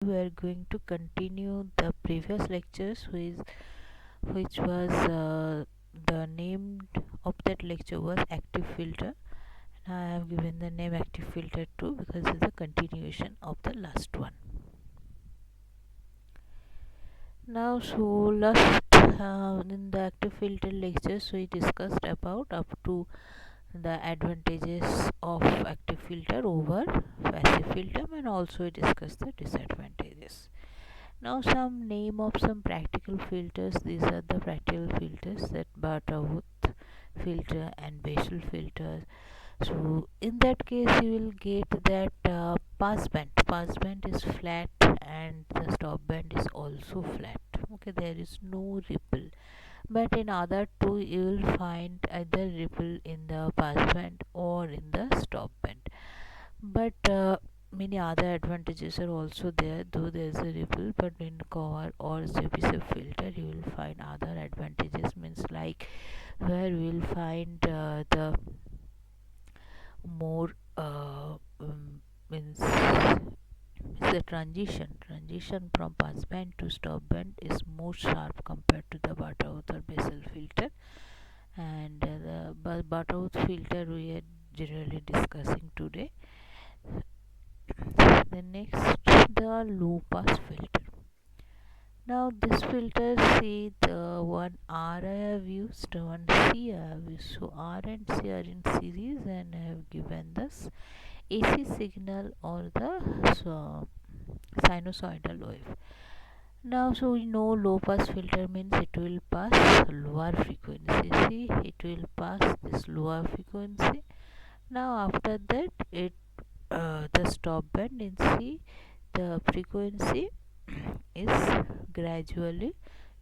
we are going to continue the previous lectures, which was the name of that lecture was active filter. And I have given the name active filter too because it's a continuation of the last one. Now, so last in the active filter lectures we discussed about up to the advantages of active filter over passive filter, and also we discussed the disadvantages. Now some name of some practical filters. These are the practical filters, that Bartowooth filter and Bessel filter. So in that case you will get that passband is flat and the stop band is also flat. Okay, there is no ripple. But in other two you will find either ripple in the passband or in the stop band. But many other advantages are also there, though there is a ripple. But in cover or Chebyshev filter you will find other advantages, means like where we will find the more means the transition from passband to stop band is more sharp compared to the Bartowooth or Bessel filter. And the Bartowooth filter we are generally discussing today. The next, the low pass filter. Now this filter, see, the one R I have used, one C I have used. So R and C are in series and I have given this AC signal or the sinusoidal wave. Now, so we know low pass filter means it will pass lower frequency. See, it will pass this lower frequency. Now after that it the stop band in C, the frequency is gradually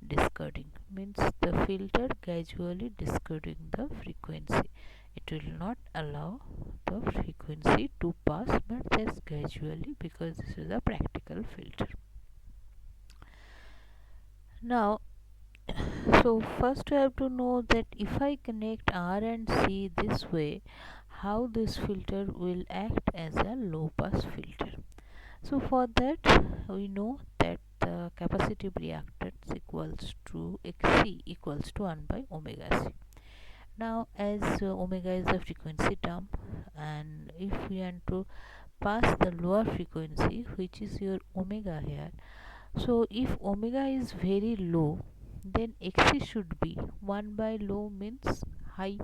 discarding, means the filter gradually discarding the frequency. It will not allow the frequency to pass, but that's gradually, because this is a practical filter. Now, so first we have to know that if I connect R and C this way, how this filter will act as a low pass filter. So for that we know that the capacitive reactance equals to Xc equals to 1 by omega c. Now as omega is the frequency term, and if we want to pass the lower frequency, which is your omega here, so if omega is very low, then Xc should be 1 by low, means high,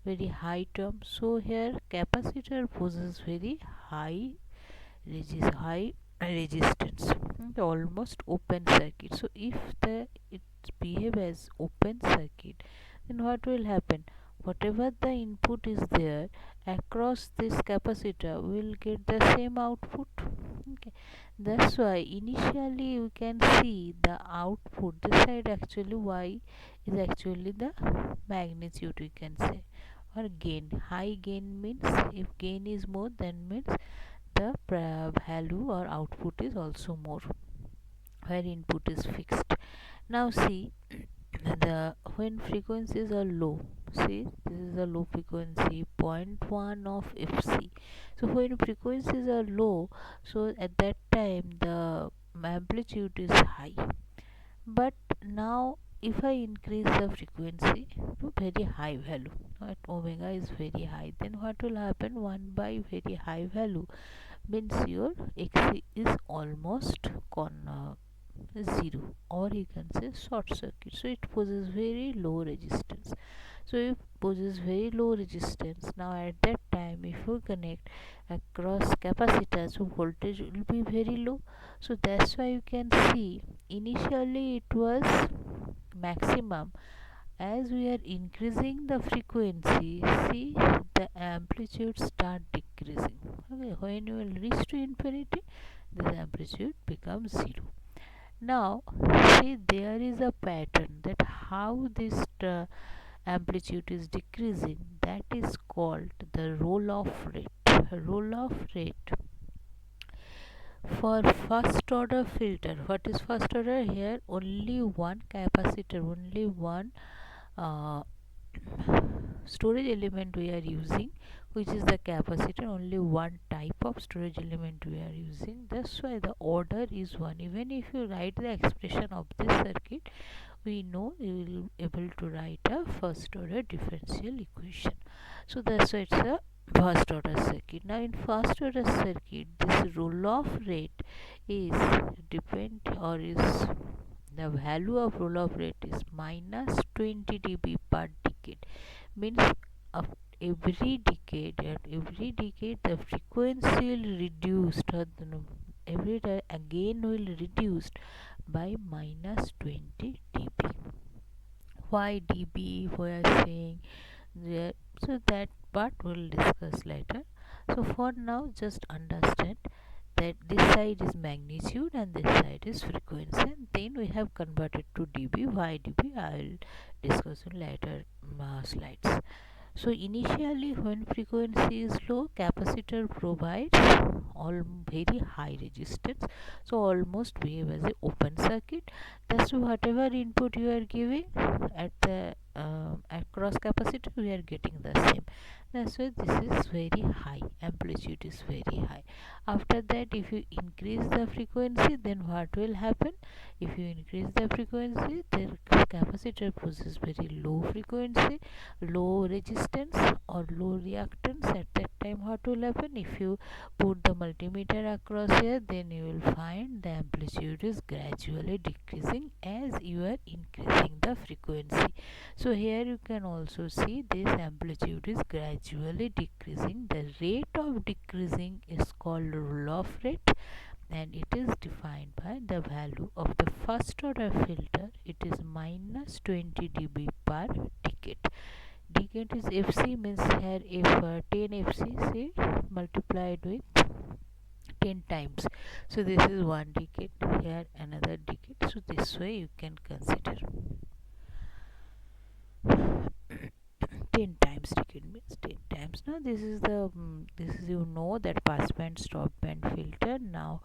very high term. So here capacitor possesses very high resistance, almost open circuit. So if it behave as open circuit, then what will happen? Whatever the input is there across this capacitor will get the same output. Okay, that's why initially you can see the output this side, actually y is actually the magnitude, we can say, or gain. High gain means, if gain is more, then means the value or output is also more, where input is fixed. Now see, the when frequencies are low, see, this is a low frequency, 0.1 of fc. So when frequencies are low, so at that time the amplitude is high. But now if I increase the frequency to very high value, at omega is very high, then what will happen? 1 by very high value means your Xc is almost zero, or you can say short circuit. So it possesses very low resistance. So it possesses very low resistance. Now at that time if you connect across capacitors, so voltage will be very low. So that's why you can see initially it was maximum. As we are increasing the frequency, see, the amplitude start decreasing. Okay, when you will reach to infinity, this amplitude becomes zero. Now see, there is a pattern that how this amplitude is decreasing, that is called the roll-off rate. Roll-off rate for first order filter. What is first order? Here only one capacitor, only one storage element we are using, which is the capacitor. Only one type of storage element we are using, that's why the order is one. Even if you write the expression of this circuit, we know you will be able to write a first order differential equation. So that's why it's a first order circuit. Now in first order circuit, this roll off rate is depend or is the value of roll off rate is minus 20 dB per decade. Means of every decade, at every decade the frequency will reduced, or every time again will reduced by minus 20 dB. Why dB we are saying there? So that part we'll discuss later. So for now, just understand that this side is magnitude and this side is frequency, and then we have converted to dB. Why dB I will discuss in later slides. So initially when frequency is low, capacitor provides all very high resistance, so almost behave as a open circuit. That's whatever input you are giving at the across capacitor, we are getting the same. That's why this is very high, amplitude is very high. After that, if you increase the frequency, then what will happen? If you increase the frequency, the capacitor possesses very low frequency, low resistance or low reactance. At that time, what will happen? If you put the multimeter across here, then you will find the amplitude is gradually decreasing as you are increasing the frequency. So here you can also see this amplitude is gradually decreasing. The rate of decreasing is called roll off rate, and it is defined by the value of the first order filter. It is minus 20 dB per decade. Decade is FC, means here if 10 FC say multiplied with 10 times, so this is one decade, here another decade. So this way you can consider 10 times decade means 10 times. Now this is the this is, you know, that pass band stop band filter. Now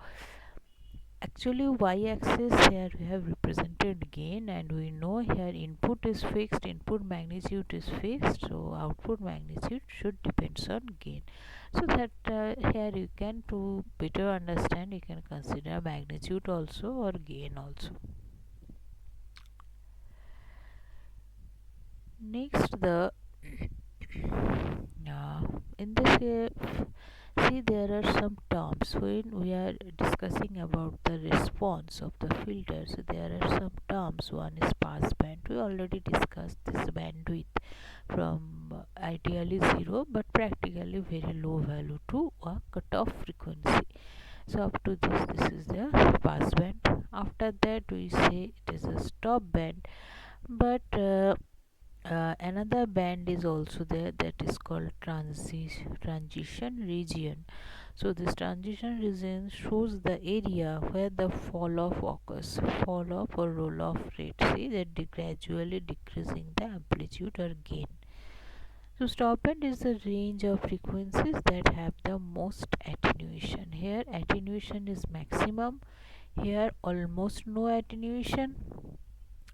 actually y-axis here we have represented gain, and we know here input is fixed, input magnitude is fixed, so output magnitude should depends on gain. So that here you can, to better understand, you can consider magnitude also or gain also. Next, the in this see, there are some terms when we are discussing about the response of the filter. So there are some terms. One is pass band. We already discussed this bandwidth from ideally 0 but practically very low value to a cutoff frequency. So up to this is the pass band. After that we say it is a stop band, but another band is also there, that is called transition region. So this transition region shows the area where the fall off occurs, fall off or roll off rate. See that gradually decreasing the amplitude or gain. So stop band is the range of frequencies that have the most attenuation. Here attenuation is maximum, here almost no attenuation,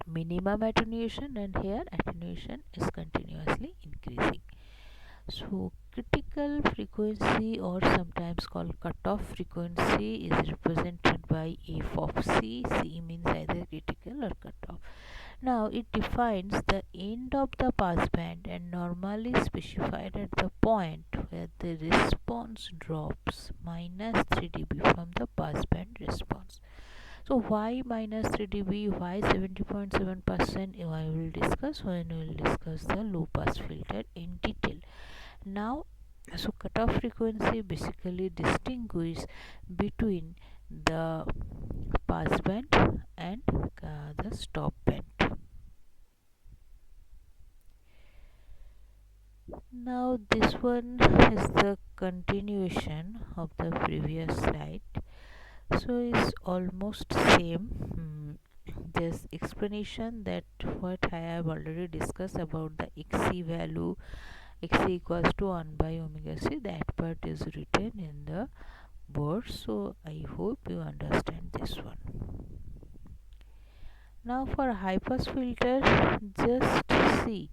minimum attenuation, and here attenuation is continuously increasing. So critical frequency, or sometimes called cutoff frequency, is represented by f of c. C means either critical or cutoff. Now it defines the end of the passband and normally specified at the point where the response drops minus 3 dB from the passband response. So why minus 3 dB, why 70.7%, I will discuss when we will discuss the low pass filter in detail. Now, so cutoff frequency basically distinguish between the pass band and the stop band. Now this one is the continuation of the previous slide. So it's almost same, this explanation that what I have already discussed about the xc value, xc equals to 1 by omega c, that part is written in the board. So I hope you understand this one. Now for high pass filter, just see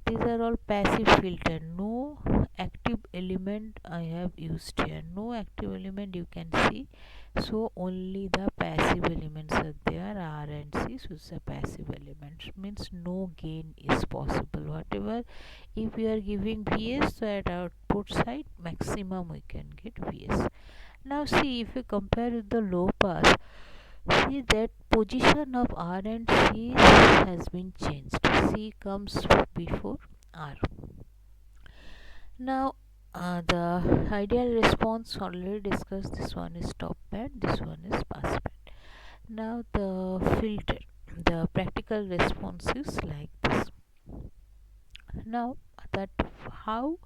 these are all passive filter, no active element I have used here, no active element you can see, so only the passive elements are there, R and C. So it's a passive element, means no gain is possible. Whatever, if we are giving Vs, so at output side maximum we can get Vs. Now see, if you compare with the low pass, see that position of R and C has been changed. C comes before R. Now the ideal response already discussed. This one is stop band, this one is pass band. Now the filter, the practical response is like this. Now that how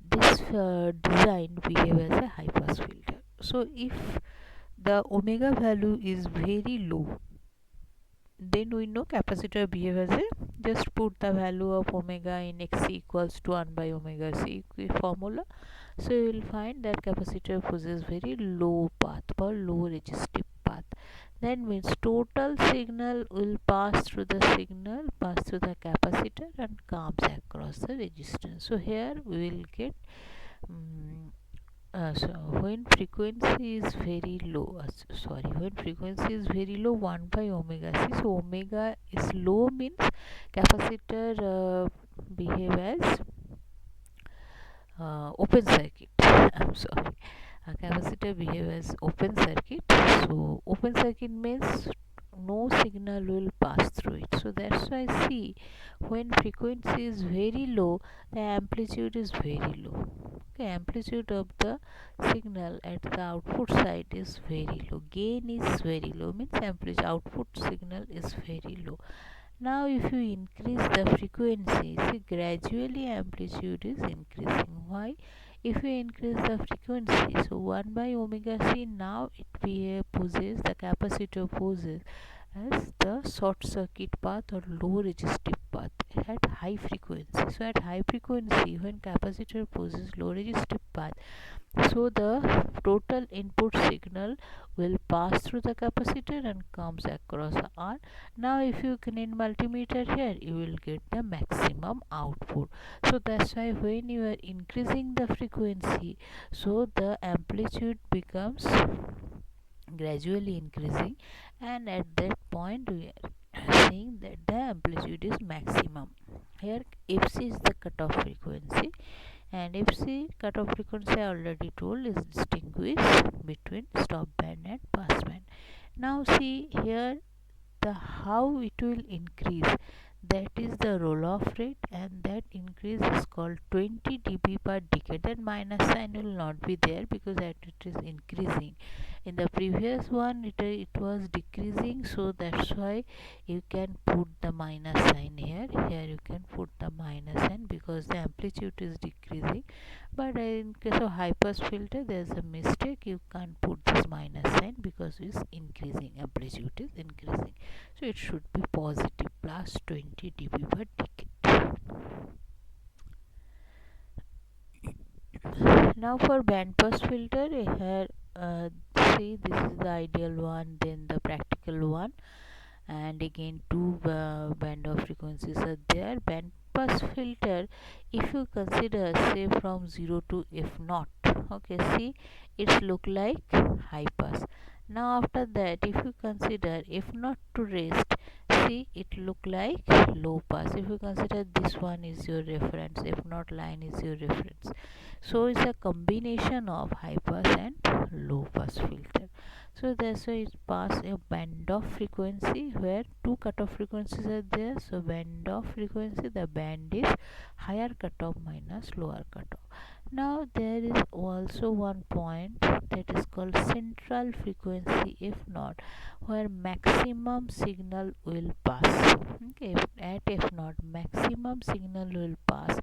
this design behave as a high pass filter. So if the omega value is very low, then we know capacitor behave as a, just put the value of omega in xc equals to 1 by omega c formula. So you will find that capacitor possesses very low path or low resistive path. That means total signal will pass through the capacitor and comes across the resistance. So here we will get so when frequency is very low, when frequency is very low, 1 by omega c. So omega is low means capacitor behave as open circuit. I'm sorry, capacitor behave as open circuit. So open circuit means no signal will pass through it. So that's why see, when frequency is very low, the amplitude is very low. Okay, amplitude of the signal at the output side is very low. Gain is very low, means amplitude output signal is very low. Now if you increase the frequency, see gradually amplitude is increasing. Why? If you increase the frequency, so 1 by omega c, now it poses, the capacitor poses as the short circuit path or low resistive path at high frequency. So at high frequency, when capacitor poses low resistive path, so the total input signal will pass through the capacitor and comes across R. Now if you connect multimeter here, you will get the maximum output. So that's why when you are increasing the frequency, so the amplitude becomes gradually increasing, and at that point we are saying that the amplitude is maximum. Here fc is the cutoff frequency, and fc cutoff frequency I already told is distinguished between stop band and pass band. Now see here the how it will increase, that is the roll off rate, and that increase is called 20 dB per decade. That minus sign will not be there because that it is increasing. In the previous one it was decreasing, so that's why you can put the minus sign here. Here you can put the minus sign because the amplitude is decreasing. But in case of high pass filter, there is a mistake, you can't put this minus sign because it's increasing, amplitude is increasing. So it should be positive, plus 20 dB per decade. Now for band pass filter, here see, this is the ideal one, then the practical one, and again two band of frequencies are there. Band pass filter, if you consider say from 0 to f0, okay, see it's look like high pass. Now after that, if you consider f0 to rest, see it look like low pass. If you consider this one is your reference, f0 line is your reference, so it's a combination of high pass and low pass filter. So that's why it pass a band of frequency where two cutoff frequencies are there. So band of frequency, the band is higher cutoff minus lower cutoff. Now there is also one point that is called central frequency f0, where maximum signal will pass. Okay, at f0 maximum signal will pass,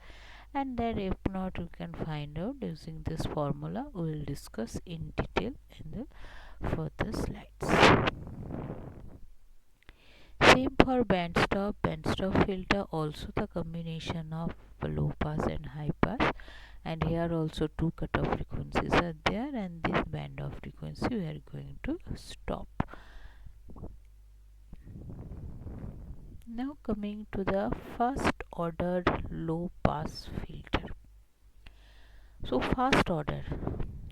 and that f0 you can find out using this formula. We will discuss in detail in the further slides. Same for band stop filter, also the combination of low pass and high pass, and here also two cutoff frequencies are there, and this band of frequency we are going to stop. Now coming to the first order low pass filter. So first order,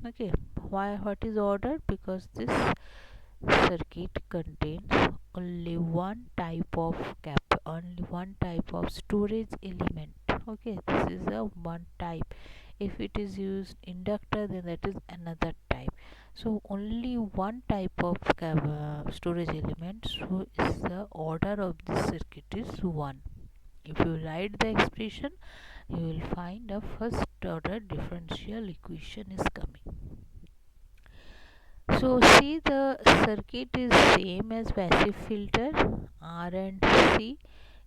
okay, what is order? Because this circuit contains only one type of only one type of storage element. Okay, this is a one type. If it is used inductor, then that is another type. So only one type of storage element, so is the order of this circuit is 1. If you write the expression, you will find a first order differential equation is coming. So see, the circuit is same as passive filter. R and C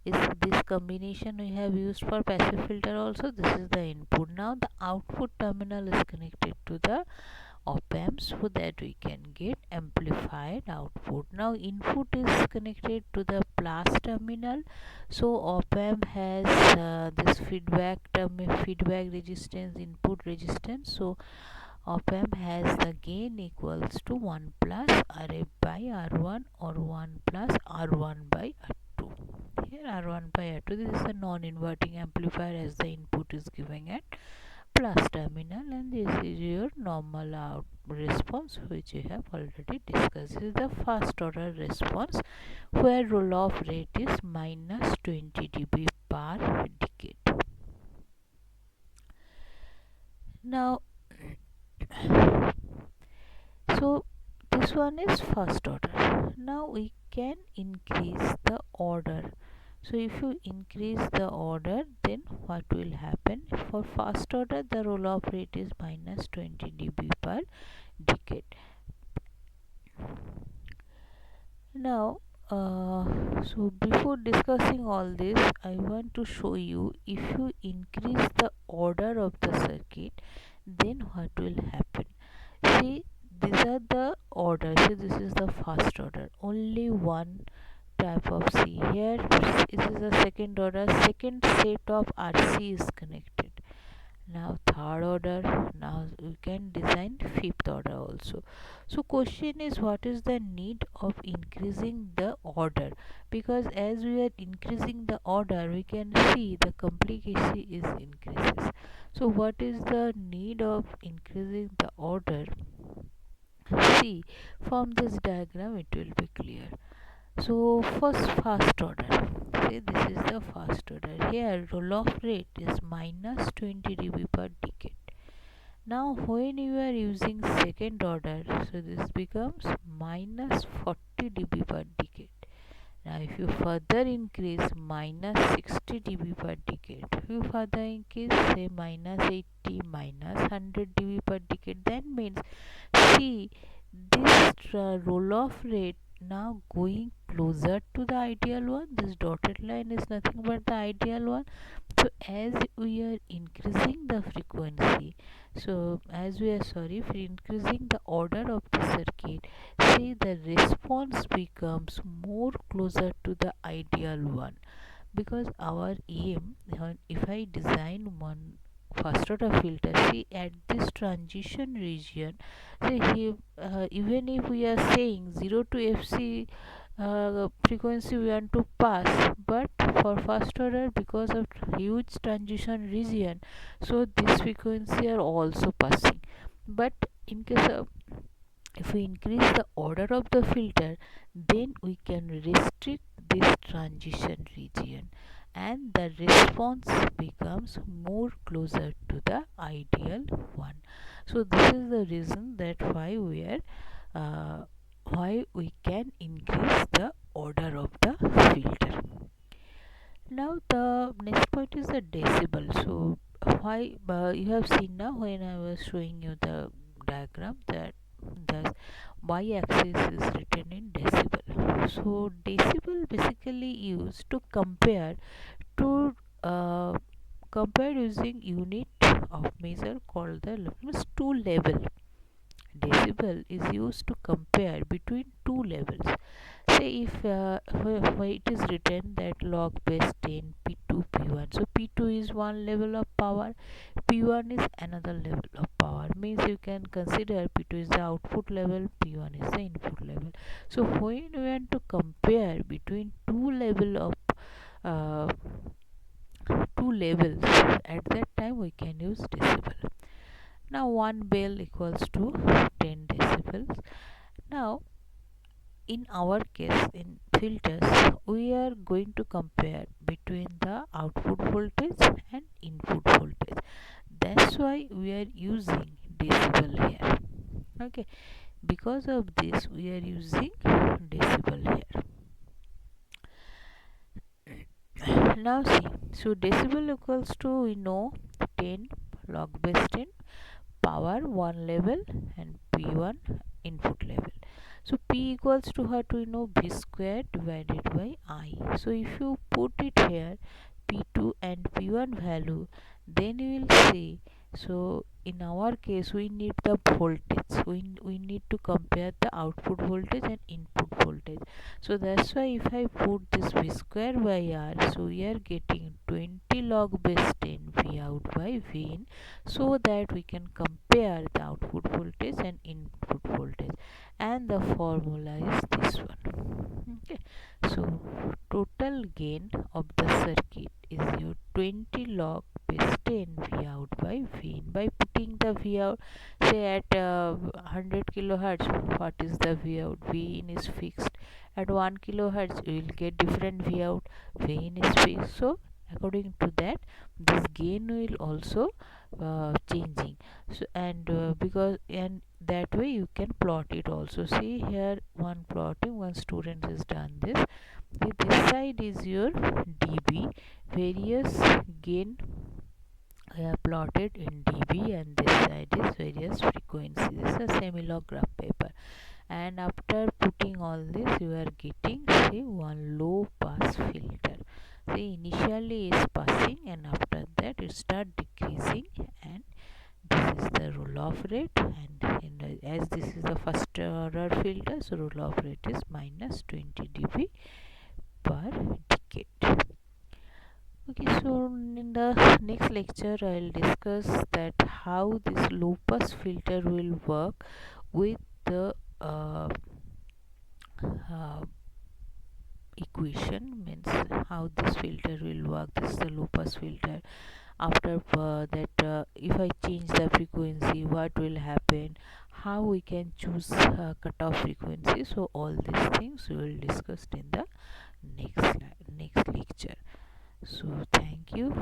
is this combination we have used for passive filter also. This is the input. Now the output terminal is connected to the op amp so that we can get amplified output. Now input is connected to the plus terminal, so op amp has this feedback resistance, input resistance. So op amp has the gain equals to 1 plus Rf by R1 or 1 plus R1 by R2. Here R1 by R2, this is a non-inverting amplifier as the input is giving at plus terminal, and this is your normal out response which we have already discussed. This is the first order response where roll off rate is minus 20 dB per decade. Now so this one is first order. Now we can increase the order. So if you increase the order, then what will happen? For first order, the roll off rate is minus 20 dB per decade. Now so before discussing all this, I want to show you, if you increase the order of the circuit, then what will happen? See, these are the orders. See, this is the first order, only one type of C. Here this is the second order, second set of RC is connected. Now third order, now we can design fifth order also. So question is, what is the need of increasing the order? Because as we are increasing the order, we can see the complexity is increases. So what is the need of increasing the order? See, from this diagram it will be clear. So first order, say this is the first order. Here roll off rate is minus 20 dB per decade. Now when you are using second order, so this becomes minus 40 dB per decade. Now if you further increase, minus 60 dB per decade. If you further increase, say minus 80, minus 100 dB per decade, that means, see, this roll off rate now going closer to the ideal one. This dotted line is nothing but the ideal one. So as we are increasing the frequency, so as we are for increasing the order of the circuit, see, the response becomes more closer to the ideal one. Because our aim, if I design one first order filter, see, at this transition region, see, even if we are saying 0 to FC frequency we want to pass, but for first order, because of huge transition region, so this frequency are also passing. But in case of, if we increase the order of the filter, then we can restrict this transition region and the response becomes more closer to the ideal one. So this is the reason that why we can increase the order of the filter. Now the next point is the decibel. So why you have seen now when I was showing you the diagram that the y-axis is written in decibel. So decibel basically used to to uh, compare using unit of measure called the two level. Decibel is used to compare between two levels. Say if where it is written that log base 10 P2 P1, so P2 is one level of power, P1 is another level of power, means you can consider P2 is the output level, P1 is the input level. So when we want to compare between two level of uh, two levels, at that time we can use decibel. Now 1 bell equals to 10 decibels. Now in our case, in filters, we are going to compare between the output voltage and input voltage. That's why we are using decibel here. Okay, because of this we are using decibel here. Now see, so decibel equals to, we know, 10 log base 10, power 1 level, and P1 input level. So P equals to what we know, V square divided by I. So if you put it here, P2 and P1 value, then you will see. So in our case we need the voltage, we need to compare the output voltage and input voltage. So that's why if I put this V square by R, so we are getting 20 log base 10 V out by V in, so that we can compare the output voltage and input voltage, and the formula is this one. Okay, so total gain of the circuit is your 20 log base 10 V out by V in. By putting the V out, say at 100 kilohertz, what is the V out? V in is fixed. At 1 kilohertz we will get different V out, V in is fixed. So according to that, this gain will also changing. So because, and that way you can plot it also. See here, one plotting, one student has done this. This side is your dB, various gain plotted in dB, and this side is various frequencies. This is a semilograph paper, and after putting all this you are getting, say, one low pass filter. See, initially is passing, and after that it start decreasing, and this is the roll off rate, and as this is the first order filter, so roll off rate is minus 20 dB per decade. Okay, so in the next lecture I'll discuss that how this low pass filter will work with the uh, equation, means how this filter will work. This is the low pass filter. After that, if I change the frequency, what will happen, how we can choose cutoff frequency. So all these things we will discuss in the next lecture. So thank you.